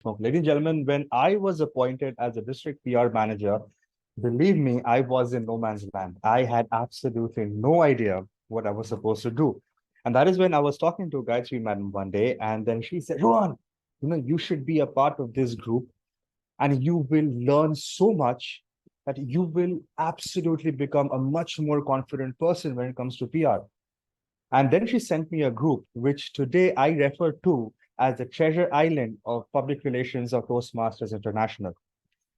Oh, ladies and gentlemen, when I was appointed as a district PR manager, believe me, I was in no man's land. I had absolutely no idea what I was supposed to do. And that is when I was talking to Gayatri madam one day, and then she said, Rohan, you should be a part of this group and you will learn so much that you will absolutely become a much more confident person when it comes to PR. And then she sent me a group, which today I refer to as the treasure island of public relations of Toastmasters International.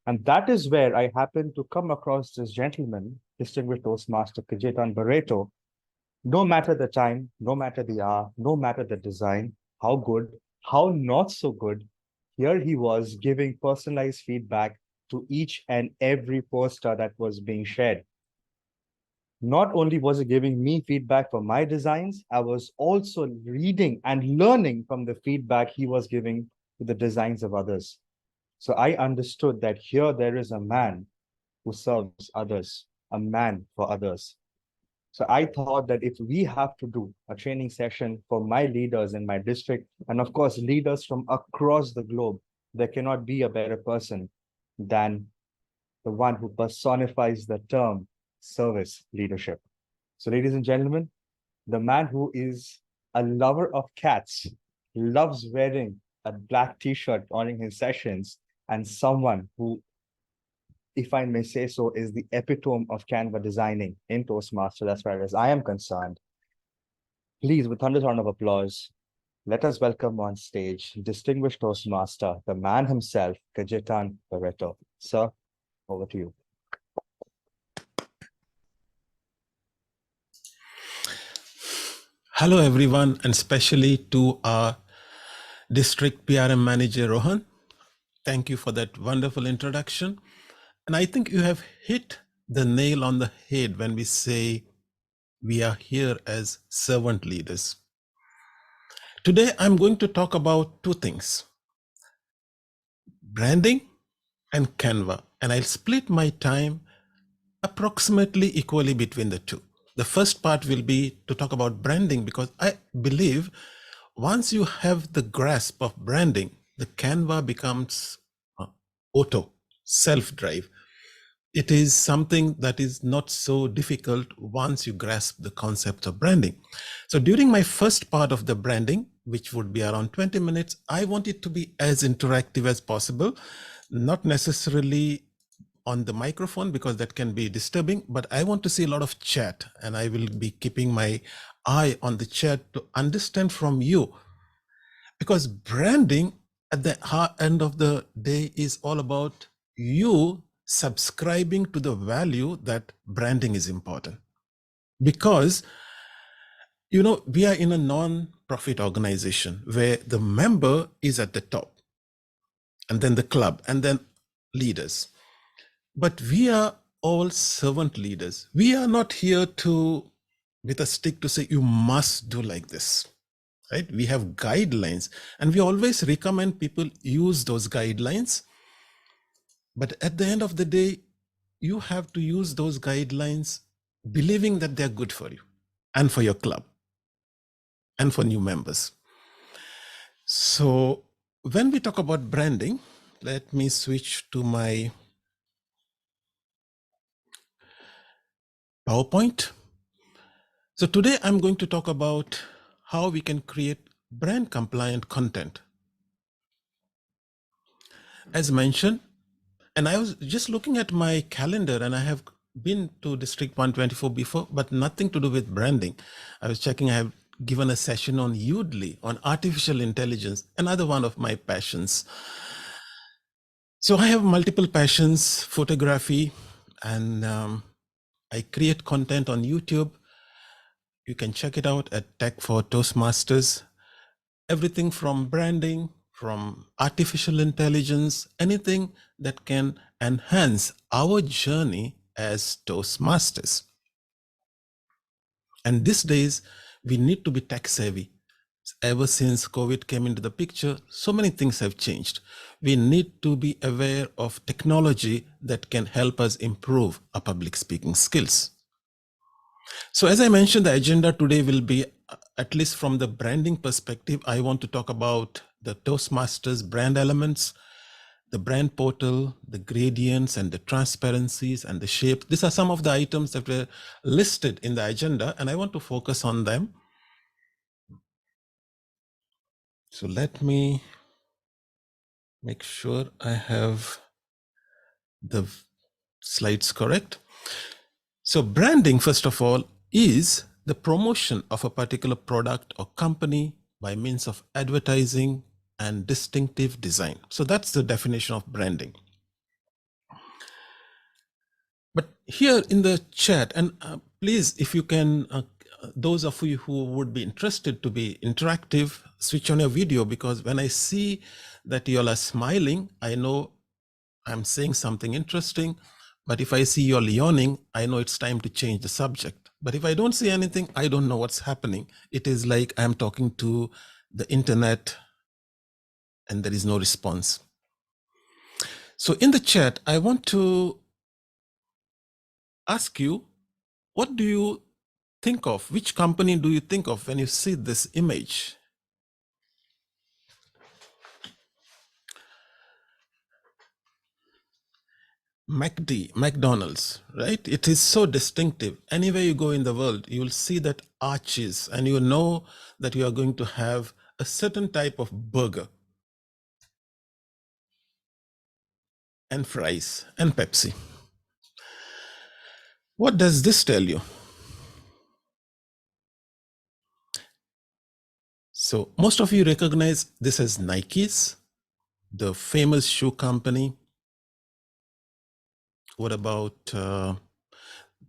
And that is where I happened to come across this gentleman, distinguished Toastmaster Cajetan Barretto. No matter the time, no matter the hour, no matter the design, how good, how not so good, here he was giving personalized feedback to each and every poster that was being shared. Not only was he giving me feedback for my designs, I was also reading and learning from the feedback he was giving to the designs of others. So I understood that here there is a man who serves others, a man for others. So I thought that if we have to do a training session for my leaders in my district, and of course, leaders from across the globe, there cannot be a better person than the one who personifies the term service leadership. So, ladies and gentlemen, the man who is a lover of cats, loves wearing a black t-shirt during his sessions, and someone who, if I may say so, is the epitome of Canva designing in Toastmasters as far as I am concerned. Please, with thunder round of applause, let us welcome on stage distinguished Toastmaster, the man himself, Cajetan Barretto. Sir, over to you. Hello, everyone, and especially to our district PRM manager, Rohan. Thank you for that wonderful introduction. And I think you have hit the nail on the head when we say we are here as servant leaders. Today, I'm going to talk about two things: branding and Canva. And I'll split my time approximately equally between the two. The first part will be to talk about branding, because I believe once you have the grasp of branding, the Canva becomes auto, self-drive. It is something that is not so difficult once you grasp the concept of branding. So during my first part of the branding, which would be around 20 minutes, I want it to be as interactive as possible, not necessarily on the microphone because that can be disturbing, but I want to see a lot of chat, and I will be keeping my eye on the chat to understand from you, because branding at the end of the day is all about you subscribing to the value that branding is important. Because we are in a non-profit organization where the member is at the top, and then the club, and then leaders. But we are all servant leaders. We are not here with a stick to say, you must do like this, right? We have guidelines, and we always recommend people use those guidelines. But at the end of the day, you have to use those guidelines believing that they're good for you and for your club and for new members. So when we talk about branding, let me switch to my PowerPoint. So today I'm going to talk about how we can create brand compliant content. As mentioned, and I was just looking at my calendar, and I have been to District 124 before, but nothing to do with branding. I was checking, I have given a session on Udly, on artificial intelligence, another one of my passions. So I have multiple passions: photography, and I create content on YouTube. You can check it out at Tech for Toastmasters. Everything from branding, from artificial intelligence, anything that can enhance our journey as Toastmasters. And these days, we need to be tech savvy. Ever since COVID came into the picture, so many things have changed. We need to be aware of technology that can help us improve our public speaking skills. So as I mentioned, the agenda today will be at least from the branding perspective, I want to talk about the Toastmasters brand elements, the brand portal, the gradients and the transparencies and the shape. These are some of the items that were listed in the agenda, and I want to focus on them. So let me make sure I have the slides correct. So branding, first of all, is the promotion of a particular product or company by means of advertising and distinctive design. So that's the definition of branding. But here in the chat, and please, if you can, those of you who would be interested to be interactive, switch on your video, because when I see that you all are smiling, I know I'm saying something interesting. But if I see you all yawning, I know it's time to change the subject. But if I don't see anything, I don't know what's happening. It is like I'm talking to the internet and there is no response. So in the chat, I want to ask you, what do you think of? Which company do you think of when you see this image? McDonald's, right? It is so distinctive. Anywhere you go in the world, you will see that arches, and you know that you are going to have a certain type of burger and fries and Pepsi. What does this tell you? So most of you recognize this as Nike's, the famous shoe company. What about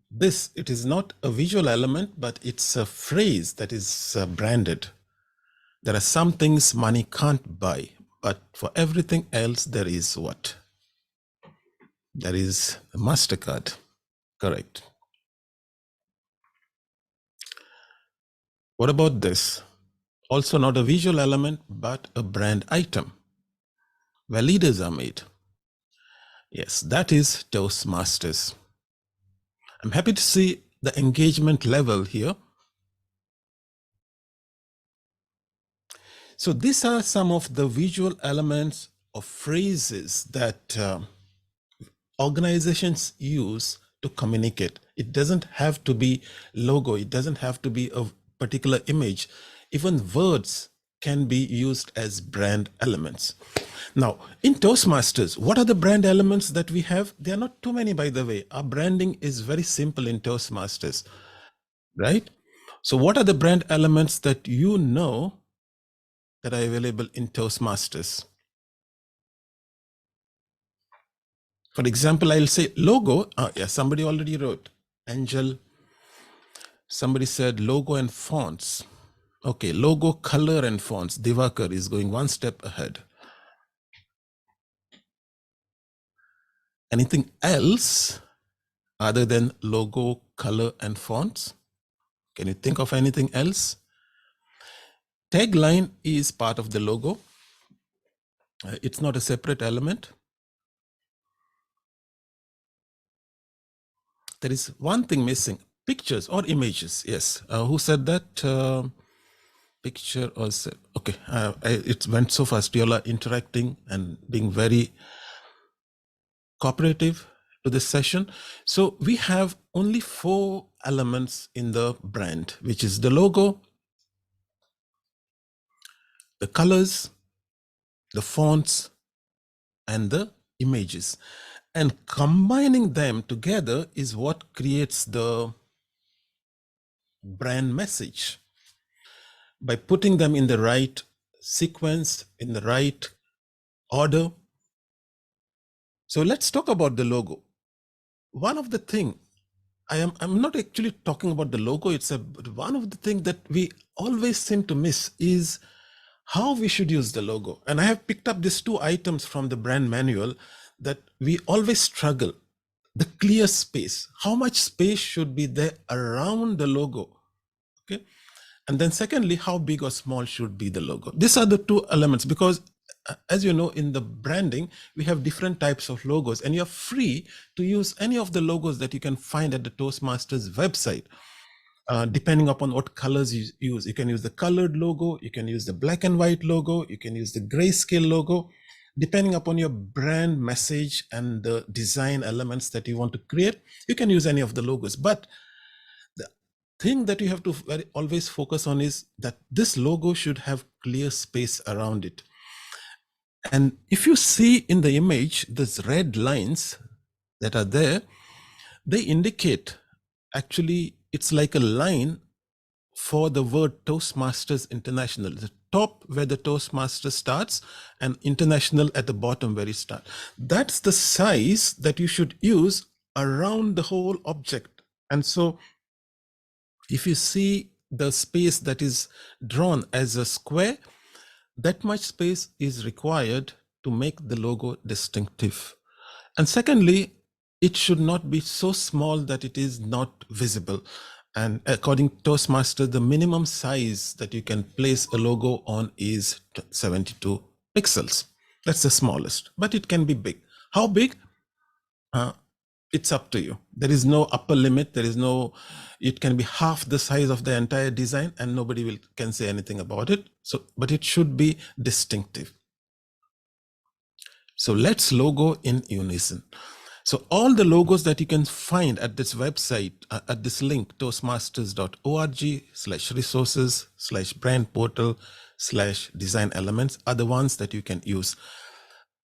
this? It is not a visual element, but it's a phrase that is branded. There are some things money can't buy, but for everything else, there is what? There is a MasterCard. Correct. What about this? Also not a visual element, but a brand item where leaders are made. Yes, that is Toastmasters. I'm happy to see the engagement level here. So these are some of the visual elements or phrases that organizations use to communicate. It doesn't have to be logo. It doesn't have to be a particular image. Even words can be used as brand elements. Now, in Toastmasters, what are the brand elements that we have? There are not too many, by the way. Our branding is very simple in Toastmasters, right? So what are the brand elements that you know that are available in Toastmasters? For example, I'll say logo. Yeah, somebody already wrote. Angel. Somebody said logo and fonts. Okay, logo, color and fonts. Divakar is going one step ahead. Anything else other than logo, color and fonts? Can you think of anything else? Tagline is part of the logo. It's not a separate element. There is one thing missing. Pictures or images. Yes. Who said that? Picture or okay. It went so fast. You all are interacting and being very cooperative to this session. So we have only 4 elements in the brand, which is the logo, the colors, the fonts, and the images. And combining them together is what creates the brand message. By putting them in the right sequence, in the right order. So let's talk about the logo. One of the things, I'm not actually talking about the logo itself, but one of the things that we always seem to miss is how we should use the logo. And I have picked up these 2 items from the brand manual that we always struggle. The clear space. How much space should be there around the logo? Okay. And then secondly, how big or small should be the logo? These are the 2 elements, because as you know, in the branding, we have different types of logos, and you're free to use any of the logos that you can find at the Toastmasters website. depending upon what colors you use. You can use the colored logo, you can use the black and white logo, you can use the grayscale logo, depending upon your brand message and the design elements that you want to create. You can use any of the logos, but the thing that you have to always focus on is that this logo should have clear space around it. And if you see in the image, these red lines that are there, they indicate, actually, it's like a line for the word Toastmasters International. The top where the Toastmaster starts and International at the bottom where it starts. That's the size that you should use around the whole object. And so if you see the space that is drawn as a square, that much space is required to make the logo distinctive. And secondly, it should not be so small that it is not visible. And according to Toastmaster, the minimum size that you can place a logo on is 72 pixels. That's the smallest, but it can be big. How big? It's up to you. There is no upper limit. There is no, it can be half the size of the entire design and nobody can say anything about it. So, but it should be distinctive. So let's logo in unison. So all the logos that you can find at this website, at this link, toastmasters.org/resources/brand portal/design elements, are the ones that you can use.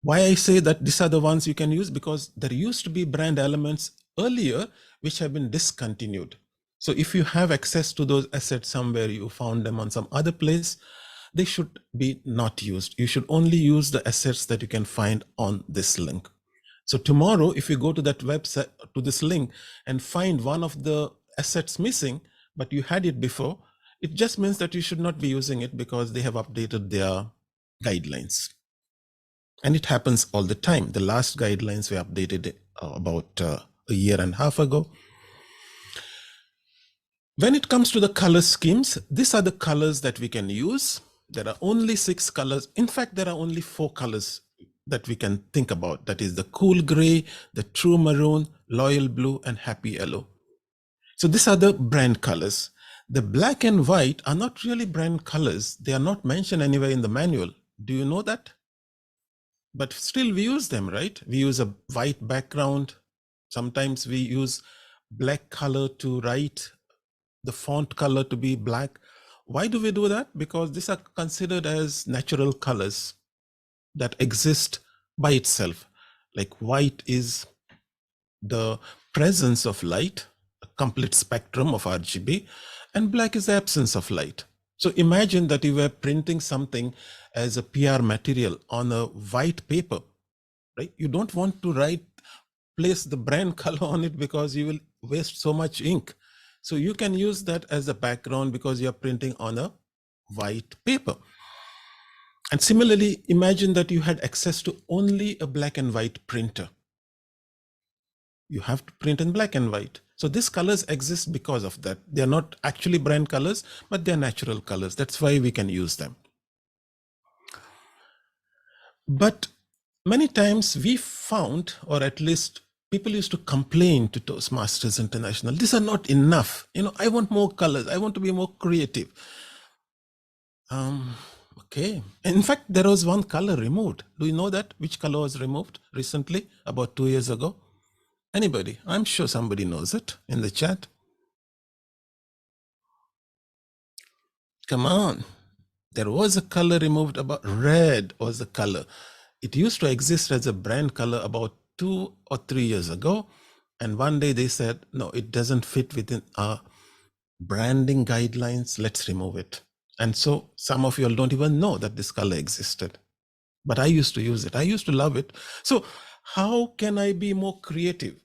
Why I say that these are the ones you can use, because there used to be brand elements earlier which have been discontinued. So if you have access to those assets somewhere, you found them on some other place, they should be not used. You should only use the assets that you can find on this link. So tomorrow, if you go to that website, to this link, and find one of the assets missing, but you had it before, it just means that you should not be using it because they have updated their guidelines. And it happens all the time. The last guidelines were updated about a year and a half ago. When it comes to the color schemes, these are the colors that we can use. There are only 6 colors. In fact, there are only 4 colors that we can think about. That is the cool gray, the true maroon, loyal blue, and happy yellow. So these are the brand colors. The black and white are not really brand colors. They are not mentioned anywhere in the manual. Do you know that? But still we use them, right? We use a white background. Sometimes we use black color to write, the font color to be black. Why do we do that? Because these are considered as natural colors that exist by itself. Like white is the presence of light, a complete spectrum of RGB, and black is the absence of light. So imagine that you were printing something as a PR material on a white paper, right? You don't want to place the brand color on it because you will waste so much ink. So you can use that as a background because you're printing on a white paper. And similarly, imagine that you had access to only a black and white printer. You have to print in black and white. So these colors exist because of that. They're not actually brand colors, but they're natural colors. That's why we can use them. But many times we found, or at least people used to complain to Toastmasters International, these are not enough. I want more colors. I want to be more creative. Okay. In fact, there was one color removed. Do you know that? Which color was removed recently, about 2 years ago? Anybody? I'm sure somebody knows it in the chat. Come on. There was a color removed. About red was the color. It used to exist as a brand color about 2 or 3 years ago. And one day they said, no, it doesn't fit within our branding guidelines. Let's remove it. And so some of you all don't even know that this color existed. But I used to use it. I used to love it. So how can I be more creative?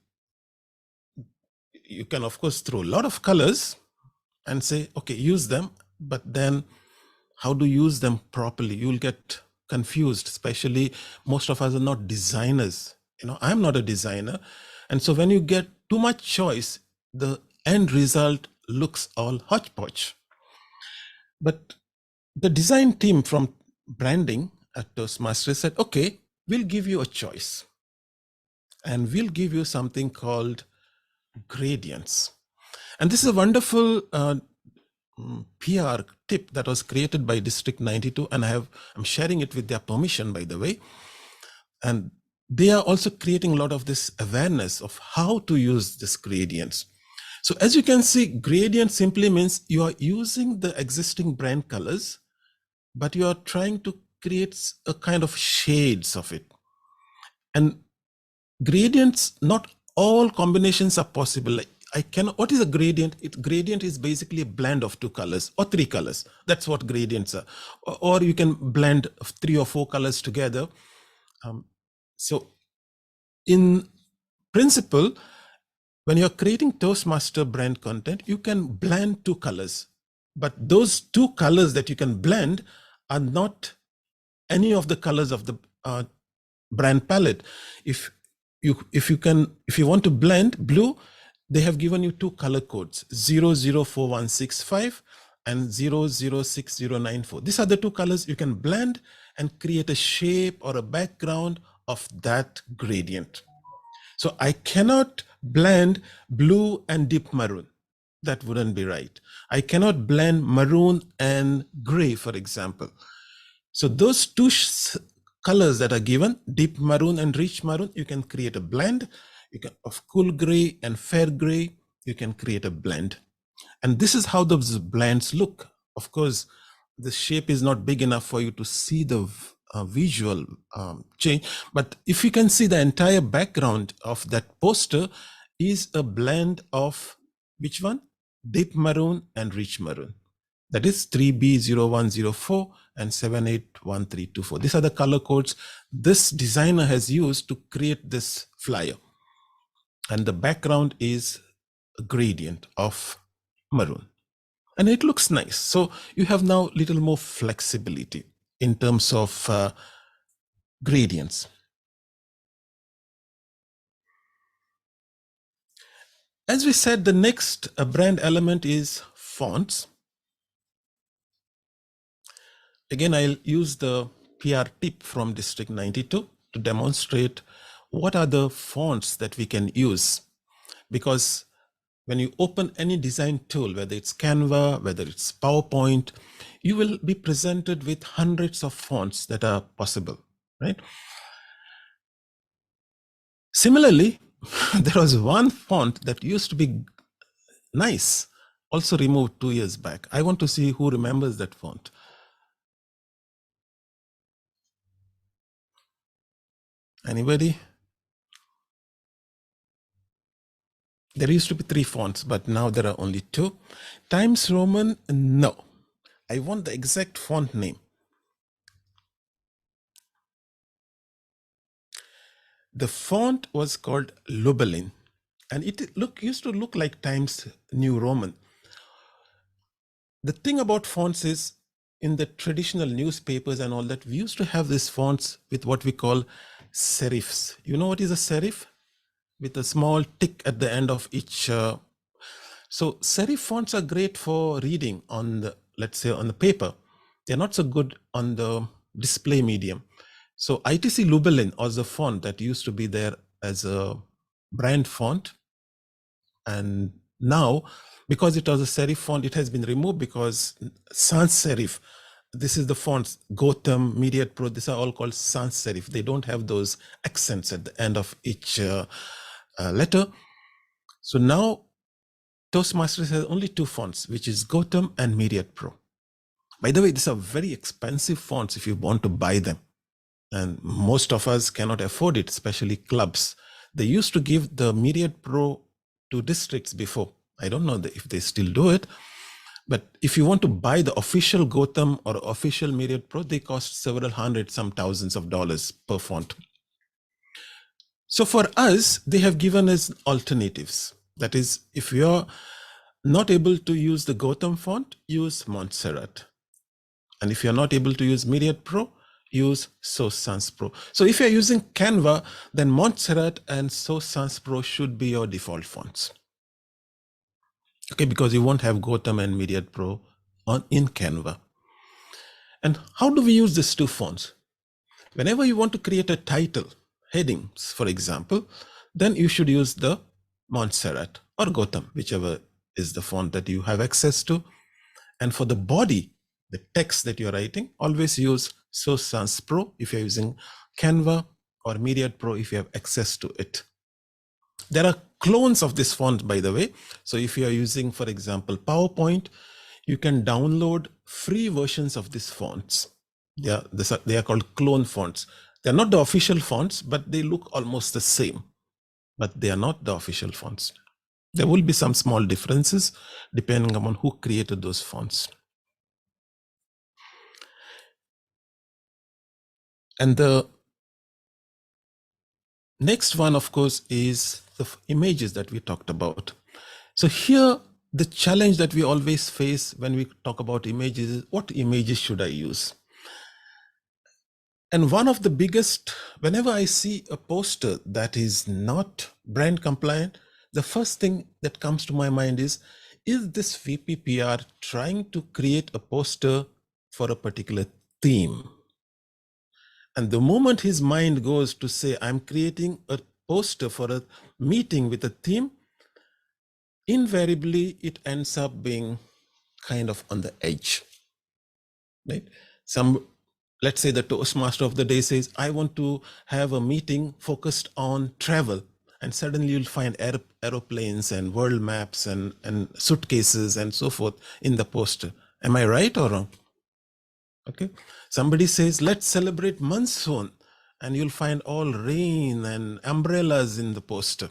You can, of course, throw a lot of colors and say, okay, use them. But then how to use them properly? You'll get confused, especially most of us are not designers. I'm not a designer. And so when you get too much choice, the end result looks all hodgepodge. But the design team from branding at Toastmasters said, okay, we'll give you a choice. And we'll give you something called gradients. And this is a wonderful PR tip that was created by District 92, and I'm sharing it with their permission, by the way. And they are also creating a lot of this awareness of how to use this gradients. So as you can see, gradient simply means you are using the existing brand colors, but you are trying to create a kind of shades of it. And gradients, not all combinations are possible. What is a gradient? Gradient is basically a blend of 2 colors or 3 colors. That's what gradients are. Or you can blend 3 or 4 colors together. So in principle, when you're creating Toastmaster brand content, you can blend 2 colors, but those 2 colors that you can blend are not any of the colors of the brand palette. If you want to blend blue, they have given you 2 color codes, 004165 and 006094. These are the 2 colors you can blend and create a shape or a background of that gradient. So I cannot blend blue and deep maroon. That wouldn't be right. I cannot blend maroon and gray, for example. So those 2 colors that are given, deep maroon and rich maroon, you can create a blend. You can, of cool gray and fair gray, you can create a blend. And this is how those blends look. Of course, the shape is not big enough for you to see the visual change, but if you can see, the entire background of that poster is a blend of which one? Deep maroon and rich maroon. That is 3B0104 and 781324. These are the color codes this designer has used to create this flyer. And the background is a gradient of maroon. And it looks nice. So you have now a little more flexibility in terms of gradients. As we said, the next brand element is fonts. Again, I'll use the PR tip from District 92 to demonstrate what are the fonts that we can use. Because when you open any design tool, whether it's Canva, whether it's PowerPoint, you will be presented with hundreds of fonts that are possible, right? Similarly, there was one font that used to be nice, also removed 2 years back. I want to see who remembers that font. Anybody? There used to be 3 fonts, but now there are only 2. Times Roman, no. I want the exact font name. The font was called Lubelin, and it used to look like Times New Roman. The thing about fonts is, in the traditional newspapers and all that, we used to have these fonts with what we call serifs. You know what is a serif? With a small tick at the end of each. So serif fonts are great for reading on the, let's say, on the paper. They're not so good on the display medium. So ITC Lubelin was a font that used to be there as a brand font. And now, because it was a serif font, it has been removed because sans serif, this is the fonts, Gotham, Mediate Pro, these are all called sans serif. They don't have those accents at the end of each letter. So now Toastmasters has only 2 fonts, which is Gotham and Mediate Pro. By the way, these are very expensive fonts if you want to buy them. And most of us cannot afford it, especially clubs. They used to give the Mediate Pro to districts before. I don't know if they still do it. But if you want to buy the official Gotham or official Mediate Pro, they cost several hundred, some thousands of dollars per font. So for us, they have given us alternatives. That is, if you're not able to use the Gotham font, use Montserrat. And if you're not able to use Mediate Pro, use Sauce Sans Pro. So if you're using Canva, then Montserrat and Sauce Sans Pro should be your default fonts. Okay, because you won't have Gotham and Mediate Pro in Canva. And how do we use these 2 fonts? Whenever you want to create a title, headings, for example, then you should use the Montserrat or Gotham, whichever is the font that you have access to. And for the body, the text that you're writing, always use Source Sans Pro if you're using Canva, or Myriad Pro if you have access to it. There are clones of this font, by the way. So if you are using, for example, PowerPoint, you can download free versions of these fonts. They are called clone fonts. They're not the official fonts, but they look almost the same. But they are not the official fonts. There will be some small differences depending upon who created those fonts. And the next one, of course, is the images that we talked about. So here, the challenge that we always face when we talk about images is, what images should I use? And one of the biggest, whenever I see a poster that is not brand compliant, the first thing that comes to my mind is this VPPR trying to create a poster for a particular theme? And the moment his mind goes to say, I'm creating a poster for a meeting with a theme, invariably it ends up being kind of on the edge, right? Let's say the Toastmaster of the day says, I want to have a meeting focused on travel. And suddenly you'll find aeroplanes and world maps and suitcases and so forth in the poster. Am I right or wrong? Okay. Somebody says, let's celebrate monsoon, and you'll find all rain and umbrellas in the poster.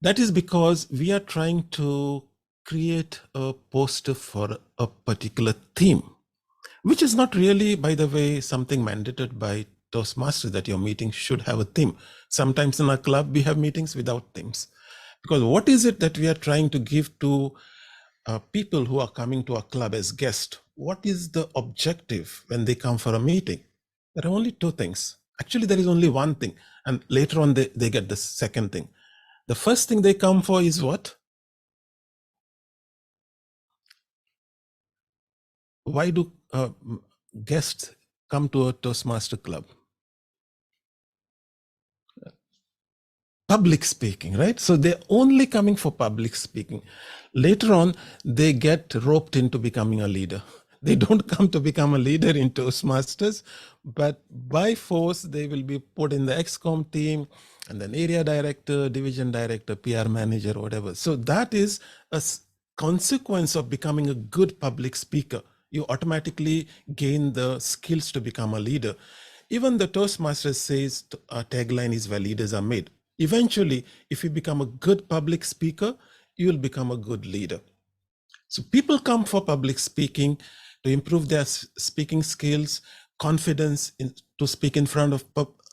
That is because we are trying to create a poster for a particular theme, which is not really, by the way, something mandated by Toastmasters that your meeting should have a theme. Sometimes in our club, we have meetings without themes. Because what is it that we are trying to give to people who are coming to our club as guests? What is the objective when they come for a meeting? There are only two things. Actually, there is only one thing. And later on, they get the second thing. The first thing they come for is what? Why do guests come to a Toastmaster club? Public speaking, right? So they're only coming for public speaking. Later on, they get roped into becoming a leader. They don't come to become a leader in Toastmasters, but by force, they will be put in the XCOM team, and then area director, division director, PR manager, whatever. So that is a consequence of becoming a good public speaker. You automatically gain the skills to become a leader. Even the Toastmasters says our tagline is where leaders are made. Eventually, if you become a good public speaker, you will become a good leader. So people come for public speaking to improve their speaking skills, confidence to speak in front of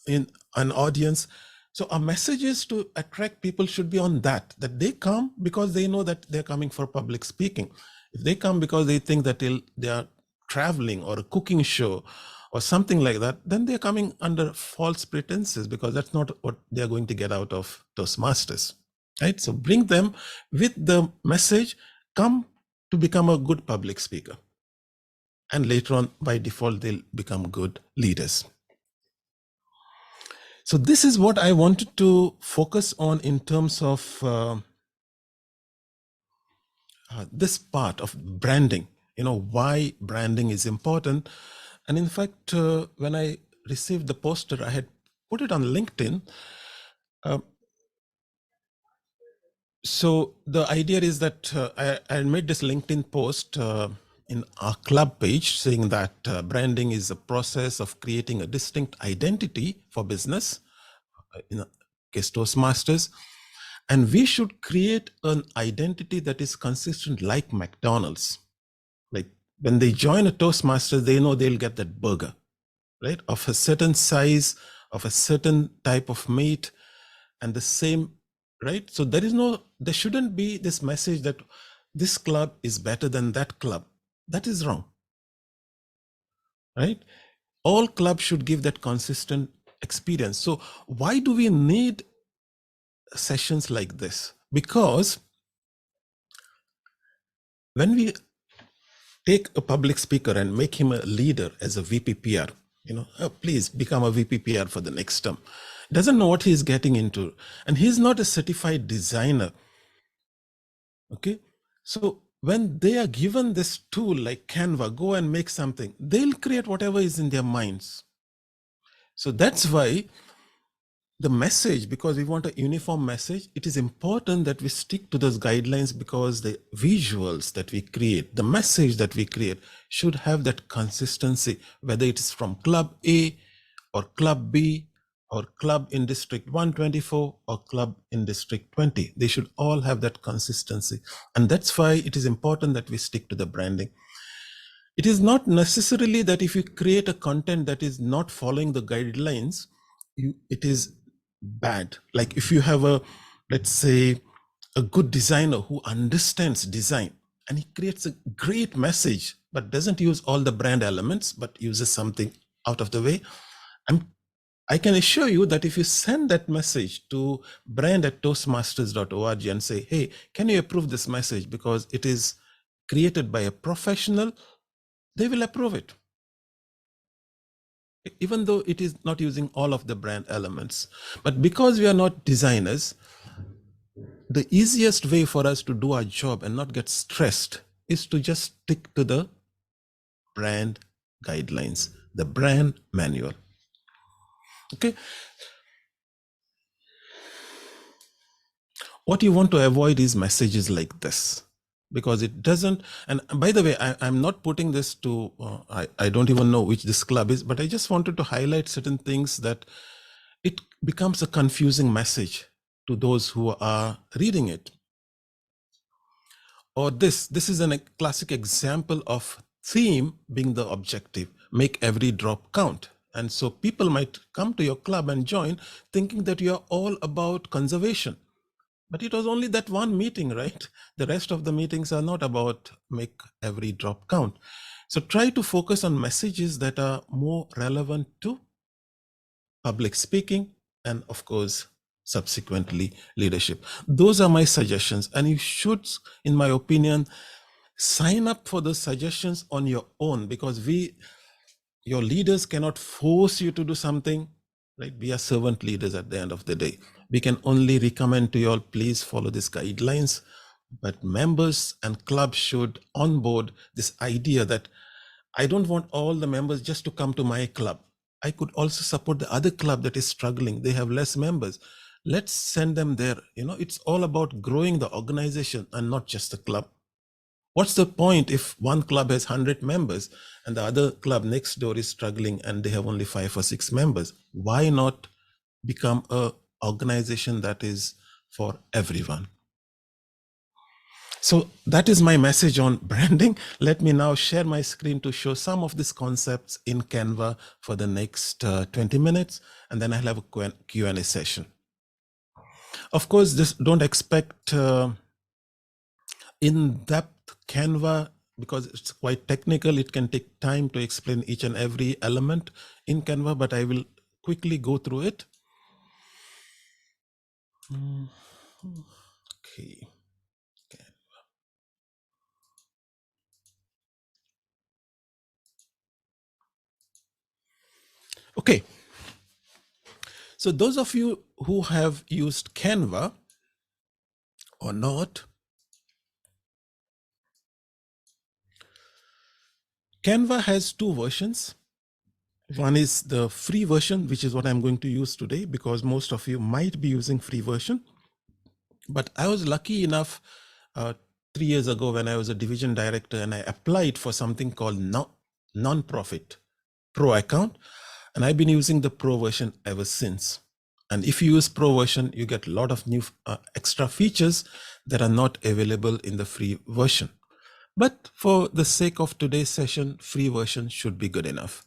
an audience. So our messages to attract people should be on that they come because they know that they're coming for public speaking. If they come because they think that they are traveling or a cooking show or something like that, then they're coming under false pretenses, because that's not what they're going to get out of Toastmasters, right? So bring them with the message, come to become a good public speaker. And later on, by default, they'll become good leaders. So this is what I wanted to focus on in terms of this part of branding, why branding is important. And in fact, when I received the poster, I had put it on LinkedIn. So the idea is that I made this LinkedIn post in our club page saying that branding is a process of creating a distinct identity for business, in case Toastmasters. And we should create an identity that is consistent, like McDonald's. Like when they join a Toastmasters, they know they'll get that burger, right? Of a certain size, of a certain type of meat, and the same, right? So there shouldn't be this message that this club is better than that club. That is wrong, right? All clubs should give that consistent experience. So why do we need sessions like this? Because when we take a public speaker and make him a leader as a VPPR, please become a VPPR for the next term. Doesn't know what he's getting into. And he's not a certified designer. Okay. So when they are given this tool like Canva, go and make something, they'll create whatever is in their minds. So that's why the message, because we want a uniform message, it is important that we stick to those guidelines, because the visuals that we create, the message that we create should have that consistency, whether it is from club A or club B or club in district 124 or club in district 20. They should all have that consistency. And that's why it is important that we stick to the branding. It is not necessarily that if you create a content that is not following the guidelines, it is bad. Like if you have a, let's say, a good designer who understands design and he creates a great message, but doesn't use all the brand elements, but uses something out of the way, I can assure you that if you send that message to brand@toastmasters.org and say, hey, can you approve this message because it is created by a professional, they will approve it, even though it is not using all of the brand elements. But because we are not designers, the easiest way for us to do our job and not get stressed is to just stick to the brand guidelines, the brand manual. Okay. What you want to avoid is messages like this, because it doesn't. And by the way, I'm not putting this to, I don't even know which this club is, but I just wanted to highlight certain things that it becomes a confusing message to those who are reading it. Or this is a classic example of theme being the objective, make every drop count. And so people might come to your club and join thinking that you are all about conservation. But it was only that one meeting, right? The rest of the meetings are not about make every drop count. So try to focus on messages that are more relevant to public speaking and, of course, subsequently leadership. Those are my suggestions. And you should, in my opinion, sign up for those suggestions on your own, because your leaders cannot force you to do something, right? We are servant leaders at the end of the day. We can only recommend to you all, please follow these guidelines. But members and clubs should onboard this idea that I don't want all the members just to come to my club. I could also support the other club that is struggling. They have less members. Let's send them there. It's all about growing the organization and not just the club. What's the point if one club has 100 members and the other club next door is struggling and they have only 5 or 6 members? Why not become an organization that is for everyone? So that is my message on branding. Let me now share my screen to show some of these concepts in Canva for the next 20 minutes, and then I'll have a Q&A session. Of course, don't expect in-depth Canva, because it's quite technical. It can take time to explain each and every element in Canva, but I will quickly go through it. Okay. Okay. So those of you who have used Canva or not, Canva has 2 versions. One is the free version, which is what I'm going to use today, because most of you might be using free version. But I was lucky enough 3 years ago when I was a division director and I applied for something called non-profit pro account. And I've been using the pro version ever since. And if you use pro version, you get a lot of new extra features that are not available in the free version. But for the sake of today's session, free version should be good enough.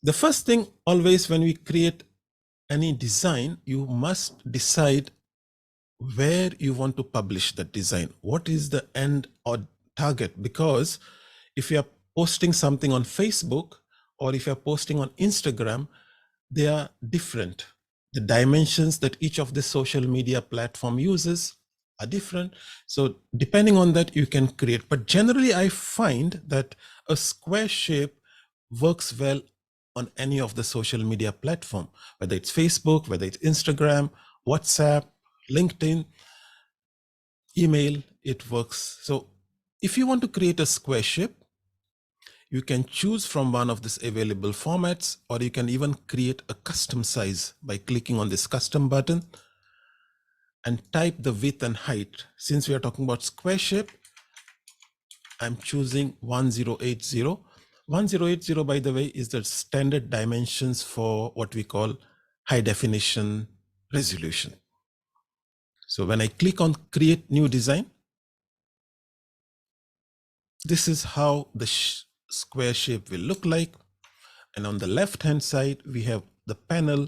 The first thing, always when we create any design, you must decide where you want to publish that design. What is the end or target? Because if you are posting something on Facebook or if you're posting on Instagram, they are different. The dimensions that each of the social media platform uses are different. So depending on that, you can create. But generally, I find that a square shape works well on any of the social media platform, whether it's Facebook, whether it's Instagram, WhatsApp, LinkedIn. email, it works. So if you want to create a square shape, you can choose from one of these available formats, or you can even create a custom size by clicking on this custom button and type the width and height. Since we are talking about square shape, I'm choosing 1080. 1080, by the way, is the standard dimensions for what we call high definition resolution. So when I click on create new design, this is how the square shape will look like. And on the left hand side, we have the panel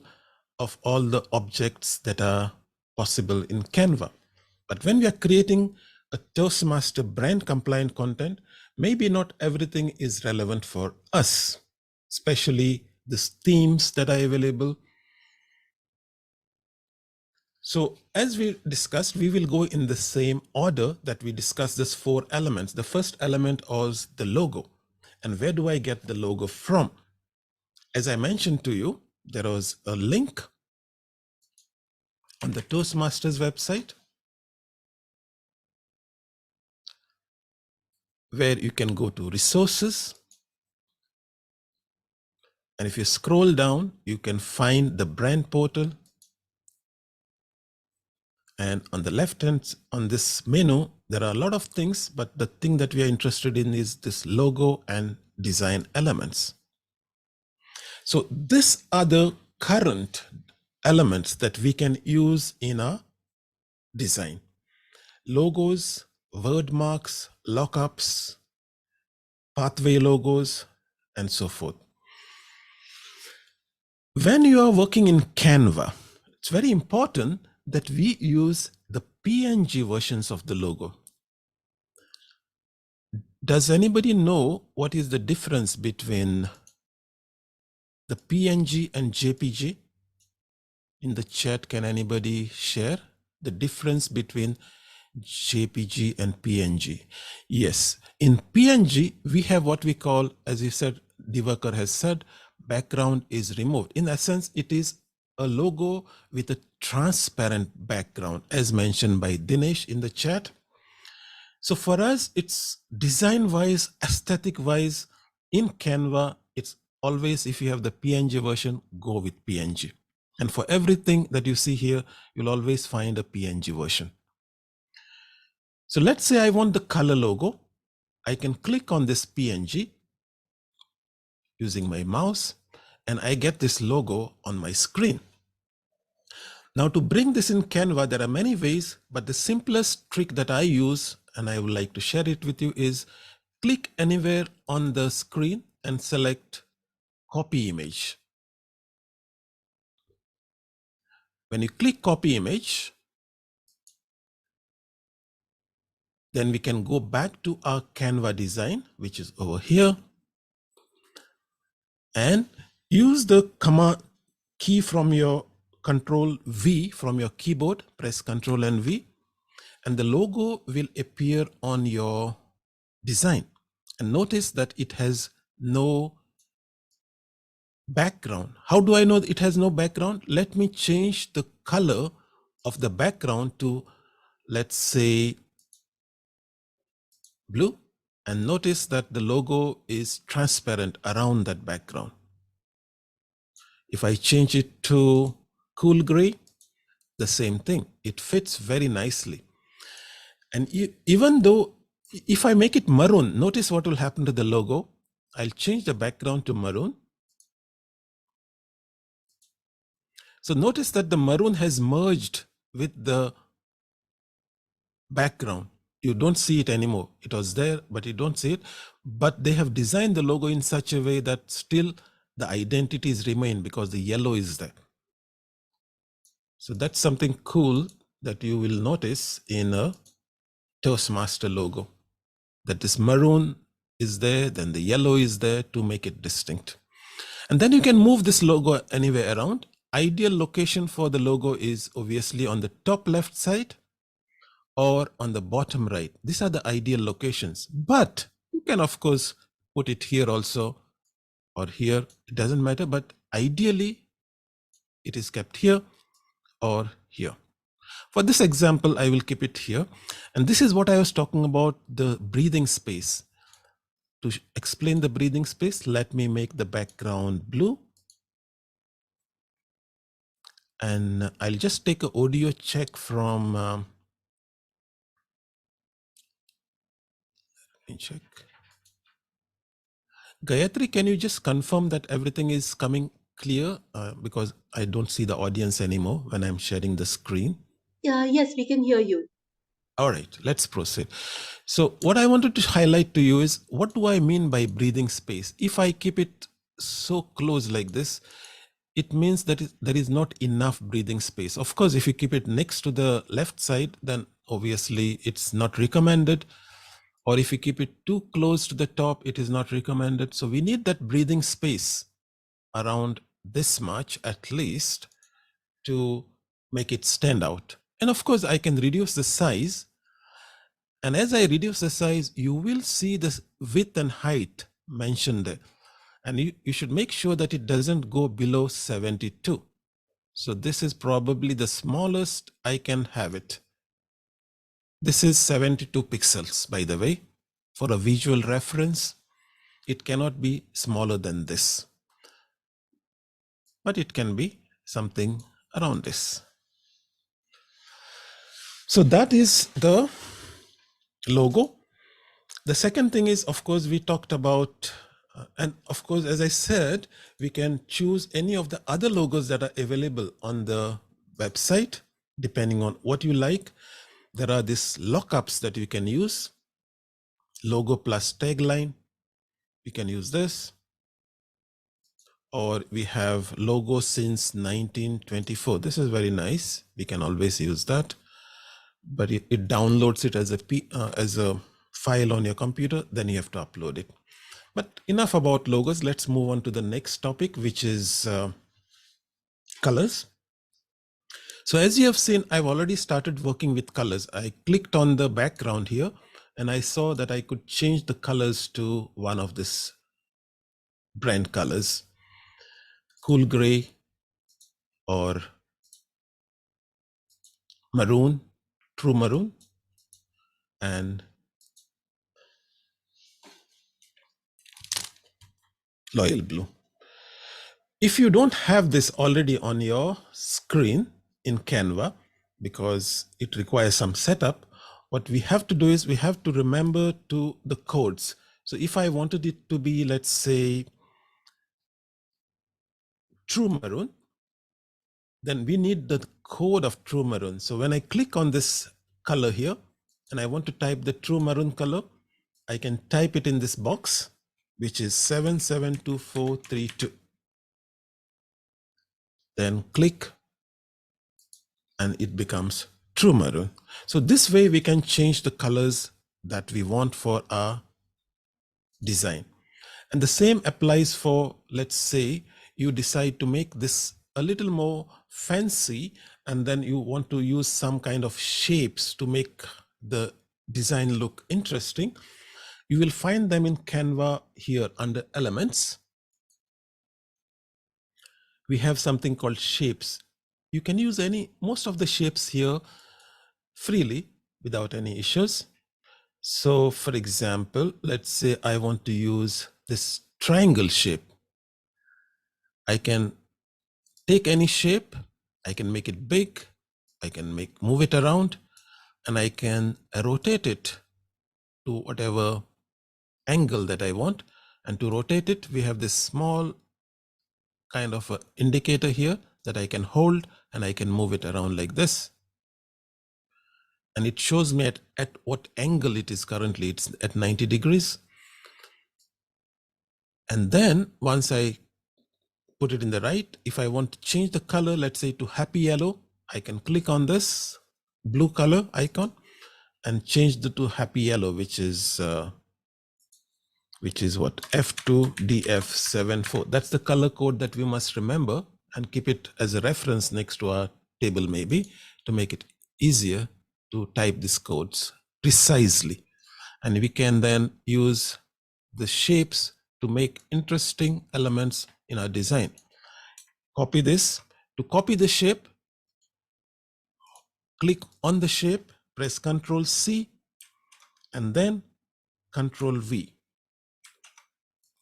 of all the objects that are possible in Canva. But when we are creating a Toastmaster brand compliant content, maybe not everything is relevant for us, especially the themes that are available. So as we discussed, we will go in the same order that we discussed these 4 elements. The first element was the logo. And where do I get the logo from? As I mentioned to you, there was a link on the Toastmasters website where you can go to resources. And if you scroll down, you can find the brand portal. And on the left hand, on this menu, there are a lot of things, but the thing that we are interested in is this logo and design elements. So these are the current elements that we can use in our design. Logos, word marks, lockups, pathway logos, and so forth. When you are working in Canva, it's very important that we use the PNG versions of the logo. Does anybody know what is the difference between the PNG and JPG? In the chat, can anybody share the difference between JPG and PNG? Yes, in PNG, we have what we call, as you said, Divakar has said, background is removed. In essence, it is a logo with a transparent background, as mentioned by Dinesh in the chat. So for us, it's design wise, aesthetic wise, in Canva, it's always, if you have the PNG version, go with PNG. And for everything that you see here, you'll always find a PNG version. So let's say I want the color logo. I can click on this PNG using my mouse, and I get this logo on my screen. Now to bring this in Canva, there are many ways, but the simplest trick that I use, and I would like to share it with you, is click anywhere on the screen and select copy image. When you click copy image, then we can go back to our Canva design, which is over here, and use the command key from your Control V from your keyboard, press Control and V, and the logo will appear on your design. And notice that it has no background. How do I know it has no background? Let me change the color of the background to, let's say, blue, and notice that the logo is transparent around that background. If I change it to cool gray, the same thing. It fits very nicely. And even though, if I make it maroon, notice what will happen to the logo. I'll change the background to maroon. So notice that the maroon has merged with the background. You don't see it anymore. It was there, but you don't see it. But they have designed the logo in such a way that still the identities remain because the yellow is there. So that's something cool that you will notice in a Toastmaster logo, that this maroon is there, then the yellow is there to make it distinct. And then you can move this logo anywhere around. Ideal location for the logo is obviously on the top left side or on the bottom right. These are the ideal locations, but you can of course put it here also or here, it doesn't matter, but ideally it is kept here or here. For this example, I will keep it here. And this is what I was talking about, the breathing space. To explain the breathing space, let me make the background blue. And I'll just take an audio check from, let me check. Gayatri, can you just confirm that everything is coming clear? Because I don't see the audience anymore when I'm sharing the screen. Yes, we can hear you. All right, let's proceed. So what I wanted to highlight to you is, what do I mean by breathing space? If I keep it so close like this, it means that there is not enough breathing space. Of course, if you keep it next to the left side, then obviously it's not recommended. Or if you keep it too close to the top, it is not recommended. So we need that breathing space around this much at least to make it stand out. And of course, I can reduce the size. And as I reduce the size, you will see this width and height mentioned there. And you should make sure that it doesn't go below 72. So this is probably the smallest I can have it. This is 72 pixels, by the way. For a visual reference, it cannot be smaller than this. But it can be something around this. So that is the logo. The second thing is, of course, we talked about, and of course, as I said, we can choose any of the other logos that are available on the website, depending on what you like. There are these lockups that you can use, logo plus tagline. We can use this. Or we have logo since 1924. This is very nice. We can always use that. But it downloads it as a file on your computer, then you have to upload it. But enough about logos. Let's move on to the next topic, which is colors. So as you have seen, I've already started working with colors. I clicked on the background here and I saw that I could change the colors to one of this brand colors, cool gray or maroon, true maroon, and loyal blue. If you don't have this already on your screen in Canva, because it requires some setup, what we have to do is we have to remember to the codes. So if I wanted it to be, let's say, true maroon, then we need the code of true maroon. So when I click on this color here, and I want to type the true maroon color, I can type it in this box, which is 772432. Then click, and it becomes true maroon. So this way we can change the colors that we want for our design. And the same applies for, let's say, you decide to make this a little more fancy, and then you want to use some kind of shapes to make the design look interesting. You will find them in Canva here under elements. We have something called shapes. You can use most of the shapes here freely without any issues. So for example, let's say I want to use this triangle shape. I can take any shape, I can make it big, I can move it around, and I can rotate it to whatever angle that I want. And to rotate it, we have this small kind of a indicator here that I can hold, and I can move it around like this. And it shows me at what angle it is currently. It's at 90 degrees. And then once I put it in the right, if I want to change the color, let's say to happy yellow, I can click on this blue color icon and change the to happy yellow, which is what, F2DF74. That's the color code that we must remember and keep it as a reference next to our table, maybe, to make it easier to type these codes precisely. And we can then use the shapes to make interesting elements in our design. Copy this. To copy the shape, click on the shape, press Ctrl C, and then Ctrl V.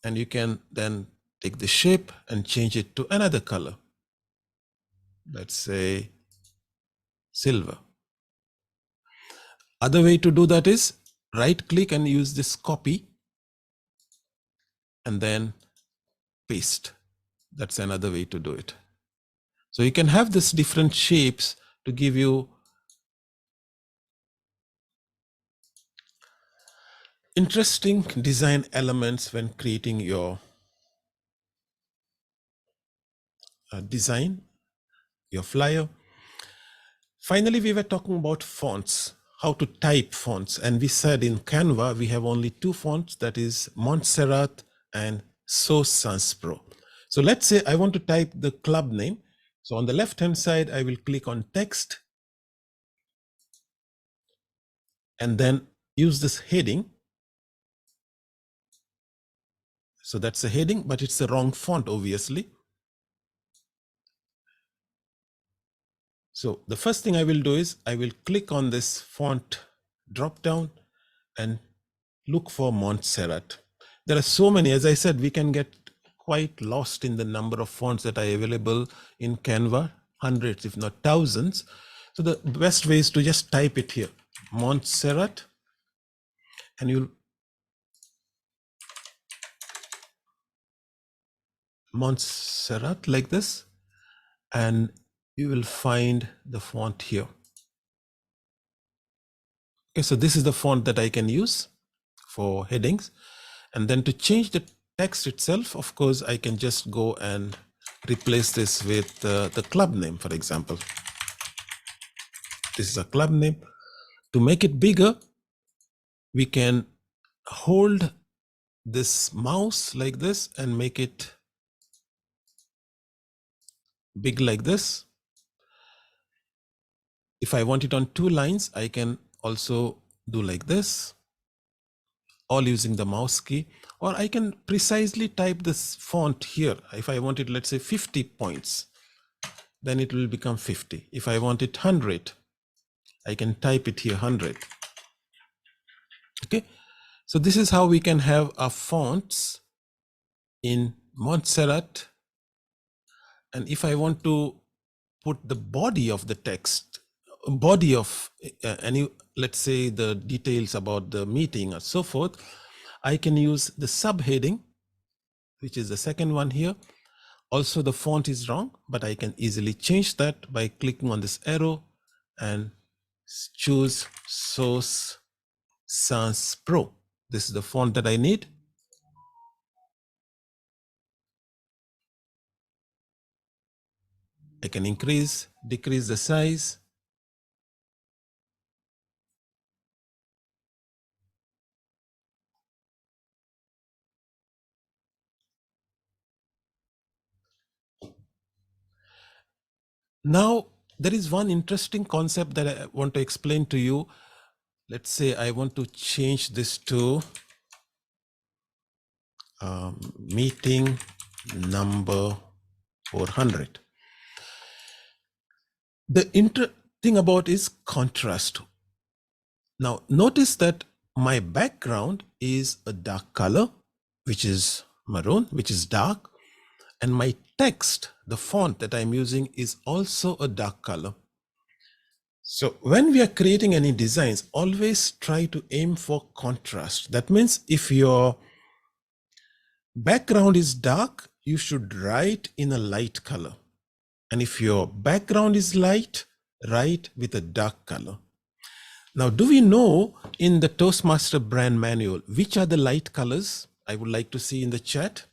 And you can then take the shape and change it to another color. Let's say silver. Other way to do that is right click and use this copy and then paste. That's another way to do it. So you can have this different shapes to give you interesting design elements when creating your design, your flyer. Finally, we were talking about fonts, how to type fonts. And we said in Canva, we have only two fonts, that is Montserrat and Sans Pro. So let's say I want to type the club name. So on the left-hand side, I will click on text and then use this heading. So that's a heading, but it's the wrong font, obviously. So the first thing I will do is I will click on this font drop down and look for Montserrat. There are so many, as I said, we can get quite lost in the number of fonts that are available in Canva, hundreds, if not thousands. So the best way is to just type it here, Montserrat, and you'll Montserrat like this, and you will find the font here. Okay, so this is the font that I can use for headings. And then to change the text itself, of course, I can just go and replace this with the club name, for example. This is a club name. To make it bigger, we can hold this mouse like this and make it big like this. If I want it on 2 lines, I can also do like this, all using the mouse key, or I can precisely type this font here. If I want it, let's say 50 points, then it will become 50. If I want it 100, I can type it here 100. Okay, so this is how we can have our fonts in Montserrat. And if I want to put the body of the text, body of any, let's say the details about the meeting or so forth, I can use the subheading, which is the second one here. Also the font is wrong, but I can easily change that by clicking on this arrow and choose Source Sans Pro. This is the font that I need. I can increase, decrease the size. Now, there is one interesting concept that I want to explain to you. Let's say I want to change this to meeting number 400. The thing about is contrast. Now, notice that my background is a dark color, which is maroon, which is dark. And my text, the font that I'm using, is also a dark color. So when we are creating any designs, always try to aim for contrast. That means if your background is dark, you should write in a light color. And if your background is light, write with a dark color. Now, do we know in the Toastmaster brand manual, which are the light colors? I would like to see in the chat.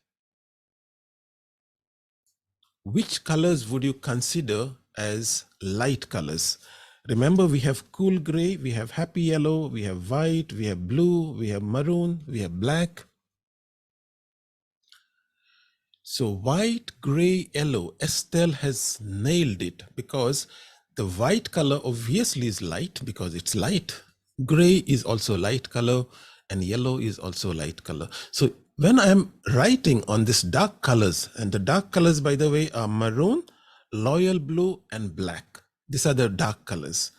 Which colors would you consider as light colors? Remember, we have cool gray, we have happy yellow, we have white, we have blue, we have maroon, we have black. So white, gray, yellow, Estelle has nailed it, because the white color obviously is light because it's light. Gray is also light color and yellow is also light color. So when I'm writing on this dark colors, and the dark colors, by the way, are maroon, royal blue, and black. These are the dark colors.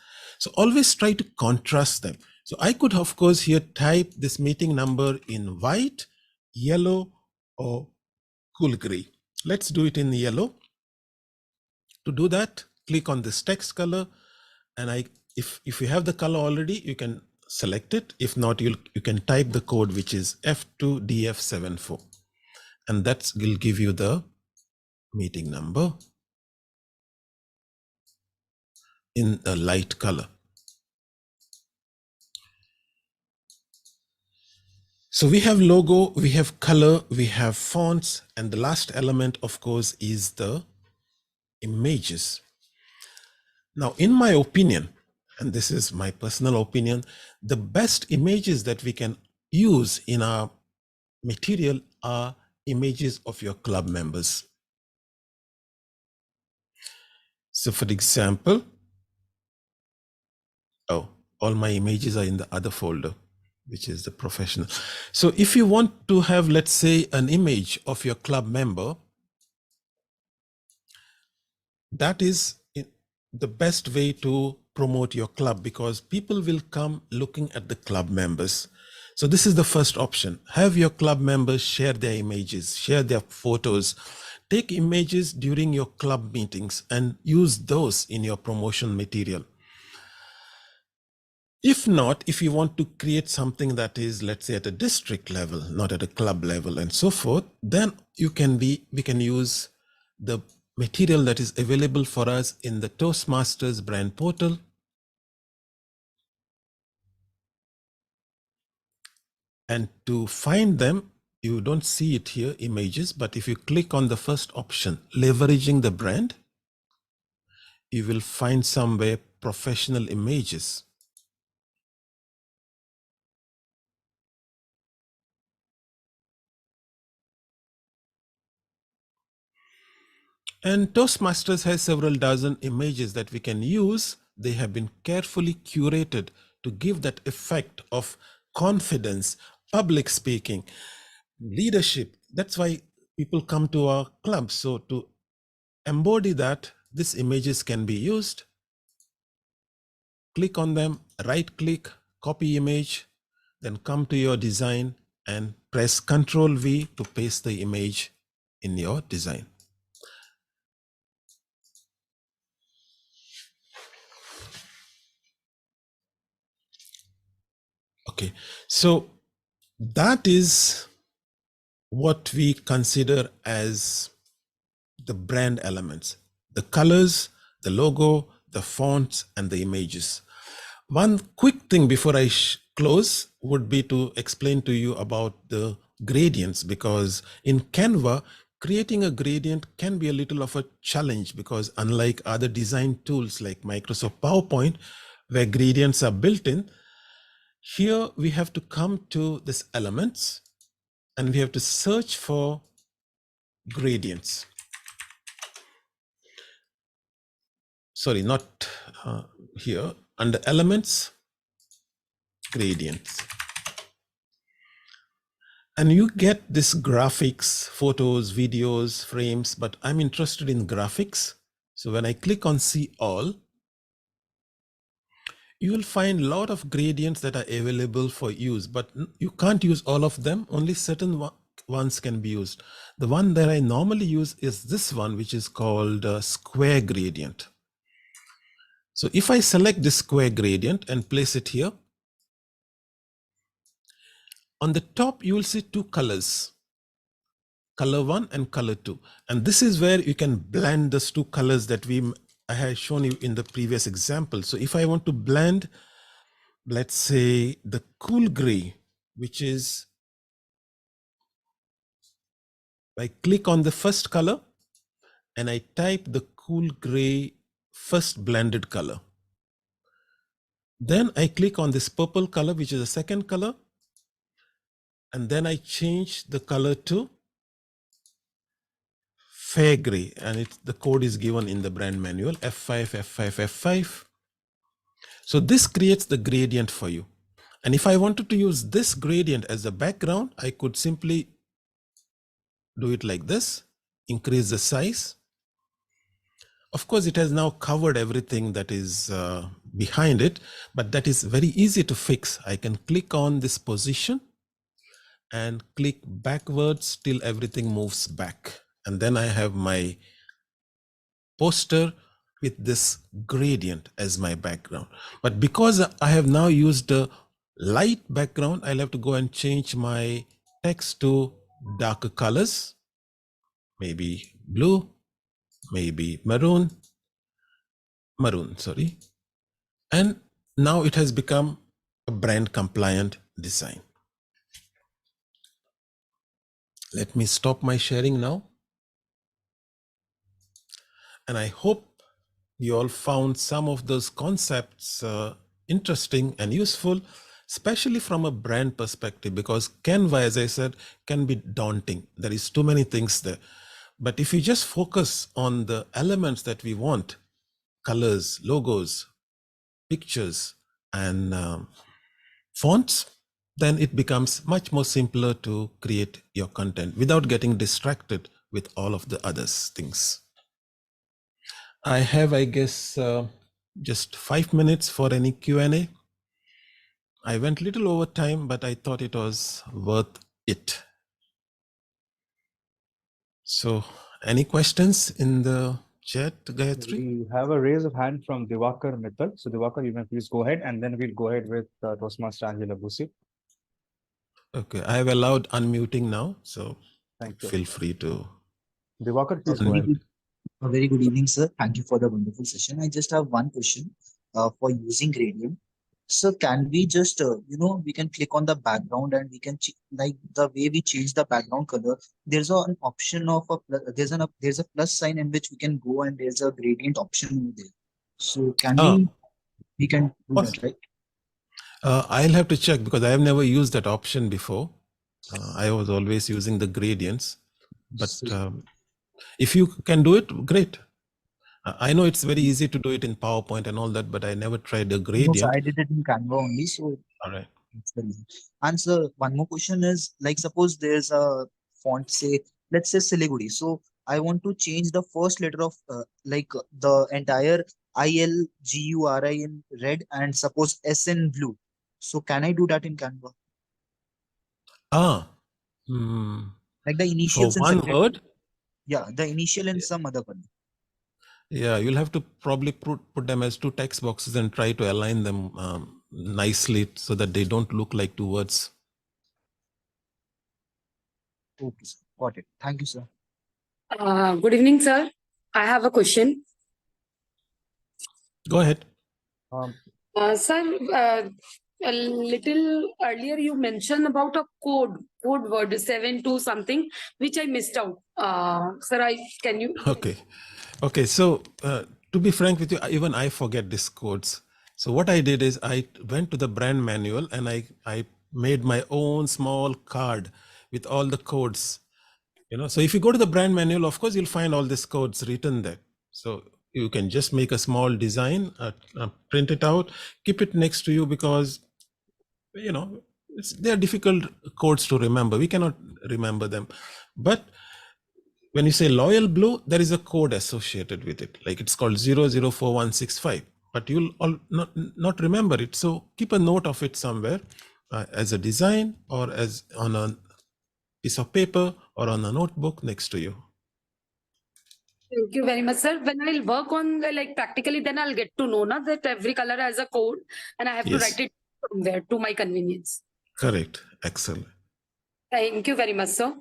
So always try to contrast them. So I could, of course, here type this meeting number in white, yellow, or cool gray. Let's do it in yellow. To do that, click on this text color, and if you have the color already, you can select it. If not, you can type the code, which is F2DF74, and that will give you the meeting number in a light color. So we have logo, we have color, we have fonts, and the last element, of course, is the images. Now, in my opinion, and this is my personal opinion, the best images that we can use in our material are images of your club members. So for example, all my images are in the other folder, which is the professional. So if you want to have, let's say, an image of your club member, that is the best way to promote your club, because people will come looking at the club members. So this is the first option. Have your club members share their images, share their photos, take images during your club meetings and use those in your promotion material. If not, if you want to create something that is, let's say, at a district level, not at a club level and so forth, then we can use the material that is available for us in the Toastmasters brand portal. And to find them, you don't see it here, images, but if you click on the first option, leveraging the brand, you will find somewhere professional images. And Toastmasters has several dozen images that we can use. They have been carefully curated to give that effect of confidence, public speaking, leadership. That's why people come to our club. So to embody that, these images can be used. Click on them, right click, copy image, then come to your design and press Ctrl V to paste the image in your design. Okay, so that is what we consider as the brand elements: the colors, the logo, the fonts, and the images. One quick thing before I close would be to explain to you about the gradients, because in Canva, creating a gradient can be a little of a challenge, because unlike other design tools like Microsoft PowerPoint, where gradients are built in, here we have to come to this elements and we have to search for gradients. Sorry, not here, under elements, gradients. And you get this graphics, photos, videos, frames, but I'm interested in graphics. So when I click on see all, you will find a lot of gradients that are available for use, but you can't use all of them. Only certain ones can be used. The one that I normally use is this one, which is called square gradient. So if I select this square gradient and place it here, on the top, you will see two colors, color 1 and color 2. And this is where you can blend those two colors that I had shown you in the previous example. So if I want to blend, let's say, the cool gray, which is, I click on the first color and I type the cool gray first blended color. Then I click on this purple color, which is the second color. And then I change the color to fair gray, and the code is given in the brand manual, F5, F5, F5. So this creates the gradient for you. And if I wanted to use this gradient as the background, I could simply do it like this, increase the size. Of course, it has now covered everything that is behind it, but that is very easy to fix. I can click on this position and click backwards till everything moves back. And then I have my poster with this gradient as my background. But because I have now used a light background, I'll have to go and change my text to darker colors, maybe blue, maybe maroon, sorry. And now it has become a brand compliant design. Let me stop my sharing now. And I hope you all found some of those concepts interesting and useful, especially from a brand perspective, because Canva, as I said, can be daunting. There is too many things there. But if you just focus on the elements that we want, colors, logos, pictures, and fonts, then it becomes much more simpler to create your content without getting distracted with all of the other things. I have, I guess, just 5 minutes for any Q&A. I went a little over time, but I thought it was worth it. So any questions in the chat, Gayatri? We have a raise of hand from Diwakar Mittal. So Diwakar, you may please go ahead, and then we'll go ahead with Toastmaster Angela Busi. Okay, I have allowed unmuting now, so Thank you. feel free to. Diwakar, please A go very ahead. A very good evening, sir. Thank you for the wonderful session. I just have one question for using gradient. So can we just, we can click on the background and we can like the way we change the background color. There's an option of there's a plus sign in which we can go and there's a gradient option over there. So can we can do that, right? I'll have to check because I have never used that option before. I was always using the gradients, but if you can do it, great. I know it's very easy to do it in PowerPoint and all that, but I never tried the No, gradient. sir, I did it in Canva only. So All right. that's the reason. And sir, one more question is like suppose there's a font, say let's say Siliguri. So I want to change the first letter of the entire ILGURI in red and suppose S in blue. So can I do that in Canva? Like the For initials in one separate. word? Yeah, the initial in some other color. Yeah, you'll have to probably put them as two text boxes and try to align them nicely so that they don't look like two words. Okay, sir. Got it. Thank you, sir. Good evening, sir. I have a question. Go ahead. Sir, a little earlier you mentioned about a code word 72 something, which I missed out. Sir, can you? Okay. So to be frank with you, even I forget these codes. So what I did is I went to the brand manual and I made my own small card with all the codes. So if you go to the brand manual, of course, you'll find all these codes written there. So you can just make a small design, print it out, keep it next to you because, they're difficult codes to remember. We cannot remember them. But when you say Loyal Blue, there is a code associated with it. Like it's called 004165, but you'll not remember it. So keep a note of it somewhere as a design or as on a piece of paper or on a notebook next to you. Thank you very much, sir. When I'll work on practically, then I'll get to know that every color has a code and I have to write it somewhere to my convenience. Correct. Excellent. Thank you very much, sir.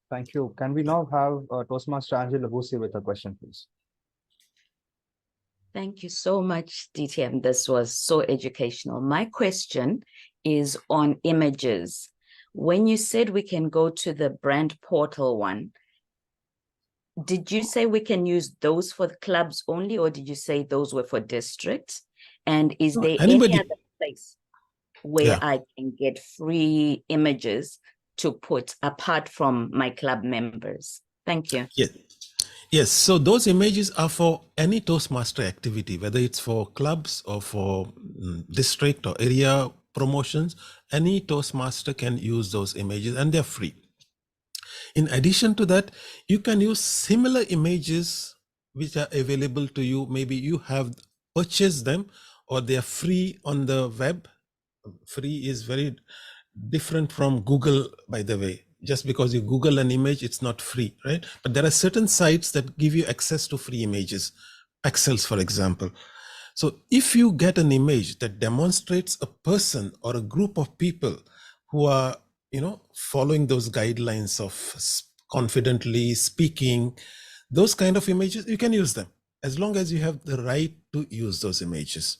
Thank you. Can we now have Toastmaster Angela Busi with a question, please? Thank you so much, DTM. This was so educational. My question is on images. When you said we can go to the brand portal one, did you say we can use those for the clubs only, or did you say those were for districts? And is there any other place where I can get free images to put apart from my club members? Thank you. Yes. So those images are for any Toastmaster activity, whether it's for clubs or for district or area promotions. Any Toastmaster can use those images and they're free. In addition to that, you can use similar images which are available to you. Maybe you have purchased them or they are free on the web. Free is very different from Google, by the way. Just because you Google an image, it's not free, right? But there are certain sites that give you access to free images, Pexels, for example. So if you get an image that demonstrates a person or a group of people who are, following those guidelines of confidently speaking, those kind of images, you can use them as long as you have the right to use those images.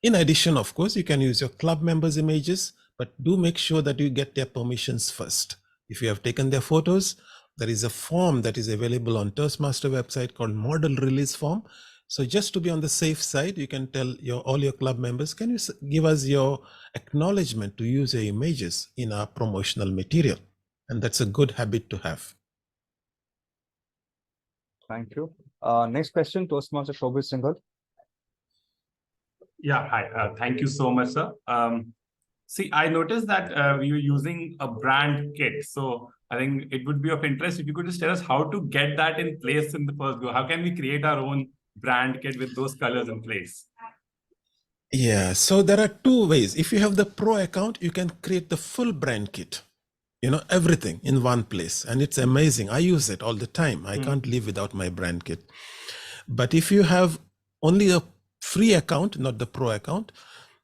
In addition, of course, you can use your club members' images, but do make sure that you get their permissions first. If you have taken their photos, there is a form that is available on Toastmaster website called model release form. So just to be on the safe side, you can tell all your club members, can you give us your acknowledgement to use your images in our promotional material? And that's a good habit to have. Thank you. Next question, Toastmaster Shobhit Singhal. Yeah, hi. Thank you so much, sir. See, I noticed that you're using a brand kit. So I think it would be of interest if you could just tell us how to get that in place in the first go. How can we create our own brand kit with those colors in place? Yeah, so there are two ways. If you have the pro account, you can create the full brand kit, everything in one place. And it's amazing. I use it all the time. I can't live without my brand kit. But if you have only a free account, not the pro account,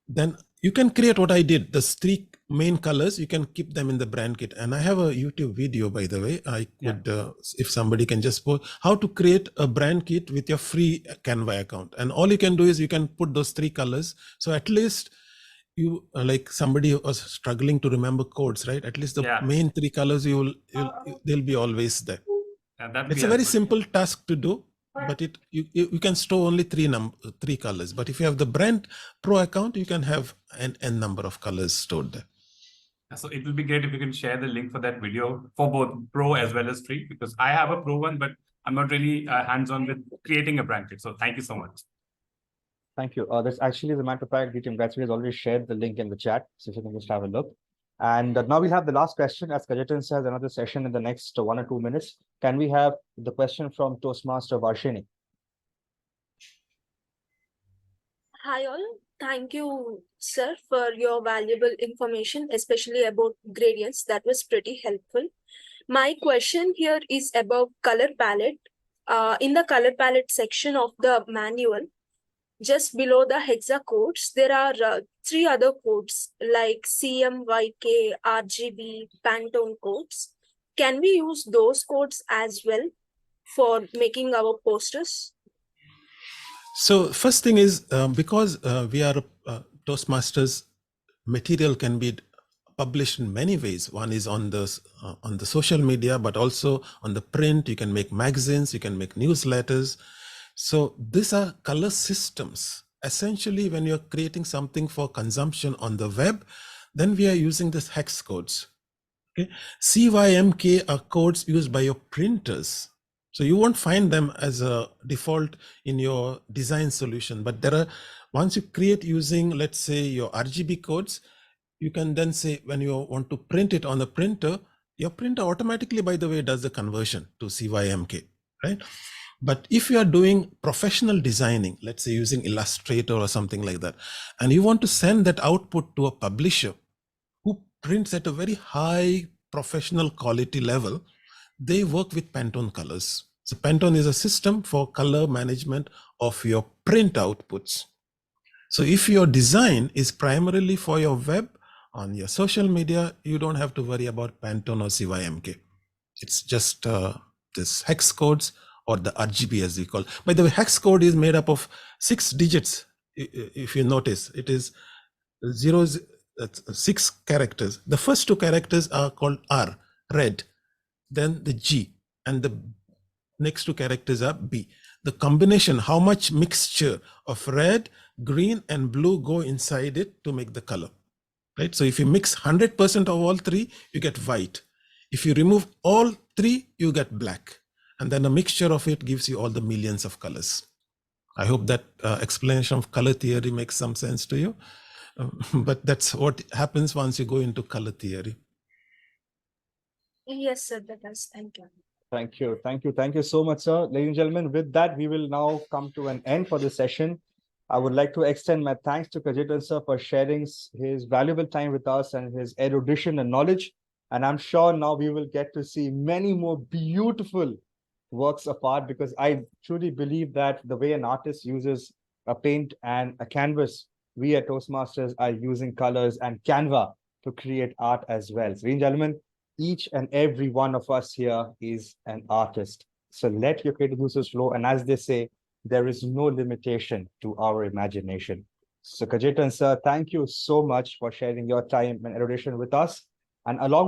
then you can create what I did. The 3 main colors, you can keep them in the brand kit. And I have a YouTube video, by the way. I could, if somebody can just post how to create a brand kit with your free Canva account. And all you can do is you can put those 3 colors. So at least you, like somebody who was struggling to remember codes, right? At least the main 3 colors, they'll be always there. It's a very simple task to do. But you can store only 3 colors. But if you have the brand pro account, you can have an n number of colors stored there. So it will be great if you can share the link for that video for both pro as well as free, because I have a pro one, but I'm not really hands-on with creating a brand kit. So thank you so much. Thank you. This actually, as a matter of fact, DTM Gatsby has already shared the link in the chat. So if you can just have a look. And now we have the last question. As Cajetan says, another session in the next 1 or 2 minutes. Can we have the question from Toastmaster Varshini? Hi all. Thank you, sir, for your valuable information, especially about gradients. That was pretty helpful. My question here is about color palette. In the color palette section of the manual, just below the hexa codes, there are 3 other codes like CMYK, RGB, Pantone codes. Can we use those codes as well for making our posters? So first thing is, because we are Toastmasters, material can be published in many ways. One is on the social media, but also on the print. You can make magazines, you can make newsletters. So these are color systems. Essentially, when you're creating something for consumption on the web, then we are using this hex codes. Okay, CYMK are codes used by your printers. So you won't find them as a default in your design solution, but there are, once you create using, let's say, your RGB codes, you can then say when you want to print it on the printer, your printer automatically, by the way, does the conversion to CYMK, right? But if you are doing professional designing, let's say using Illustrator or something like that, and you want to send that output to a publisher who prints at a very high professional quality level, they work with Pantone colors. So Pantone is a system for color management of your print outputs. So if your design is primarily for your web, on your social media, you don't have to worry about Pantone or CYMK. It's just this hex codes or the RGB as we call. By the way, hex code is made up of 6 digits. If you notice, it is 6 characters. The first 2 characters are called R, red, then the G, and the next 2 characters are B. The combination, how much mixture of red, green, and blue go inside it to make the color, right? So if you mix 100% of all 3, you get white. If you remove all 3, you get black. And then a mixture of it gives you all the millions of colors. I hope that explanation of color theory makes some sense to you. But that's what happens once you go into color theory. Yes, sir, that does. Thank you. Thank you. Thank you. Thank you so much, sir. Ladies and gentlemen, with that, we will now come to an end for this session. I would like to extend my thanks to Cajetan sir for sharing his valuable time with us and his erudition and knowledge. And I'm sure now we will get to see many more beautiful works of art, because I truly believe that the way an artist uses a paint and a canvas, we at Toastmasters are using colors and Canva to create art as well. So, ladies and gentlemen, each and every one of us here is an artist. So let your creative juices flow. And as they say, there is no limitation to our imagination. So Cajetan sir, thank you so much for sharing your time and erudition with us. And along with